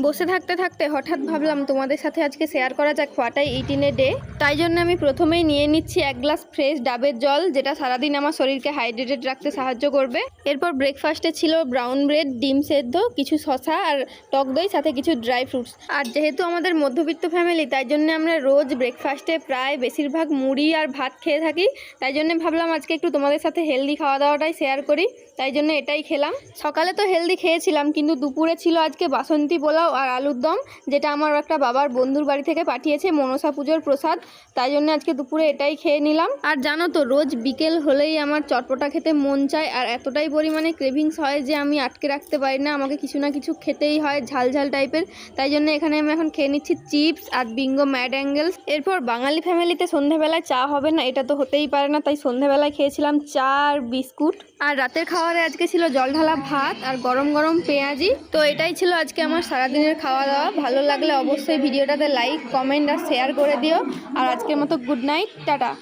বসে থাকতে থাকতে হঠাৎ ভাবলাম তোমাদের সাথে আজকে শেয়ার করা যাক what I it in a day. তাই জন্য আমি প্রথমেই নিয়ে নিচ্ছি 1 গ্লাস ফ্রেশ ডাবের জল, যেটা সারাদিন আমার শরীরকে হাইড্রেটেড রাখতে সাহায্য করবে। এরপর ব্রেকফাস্টে ছিল ব্রাউন ব্রেড, ডিম সেদ্ধ, কিছু শসা আর টক দই, সাথে কিছু ড্রাই ফ্রুটস। আর যেহেতু আমাদের মধ্যবিত্ত ফ্যামিলি, তাই জন্য আমরা রোজ ব্রেকফাস্টে প্রায় বেশিরভাগ মুড়ি আর ভাত খেয়ে থাকি। তাই জন্য ভাবলাম আজকে একটু তোমাদের সাথে হেলদি খাওয়া দাওয়াটাই শেয়ার করি, তাই জন্য এটাই খেলাম। সকালে তো হেলদি খেয়েছিলাম, কিন্তু দুপুরে ছিল আজকে বাসন্তী পোলাও আর আলুর দম, যেটা আমার একটা বাবার বন্ধুর বাড়ি থেকে পাঠিয়েছে মনসা পুজোর প্রসাদ। তাই জন্য আজকে দুপুরে এটাই খেয়ে নিলাম। আর জানো তো, রোজ বিকেল হলেই আমার চটপটা খেতে মন চায়, আর এতটাই পরিমাণে ক্রেভিংস হয় যে আমি আটকে রাখতে পারি না, আমাকে কিছু না কিছু খেতেই হয় ঝাল ঝাল টাইপের। তাই জন্য এখানে আমি এখন খেয়ে নিচ্ছি চিপস আর বিঙ্গো ম্যাড অ্যাঙ্গেলস। এরপর বাঙালি ফ্যামিলিতে সন্ধ্যাবেলায় চা হবে না, এটা তো হতেই পারে না, তাই সন্ধ্যাবেলায় খেয়েছিলাম চা আর বিস্কুট। আর রাতের খাবারে আজকে ছিল জল ঢালা ভাত আর গরম গরম পেঁয়াজি। তো এটাই ছিল আজকে আমার সারাদিনের খাওয়া দাওয়া। ভালো লাগলে অবশ্যই ভিডিওটাতে লাইক, কমেন্ট আর শেয়ার করে দিও। আর আজকের মতো গুড নাইট, টাটা।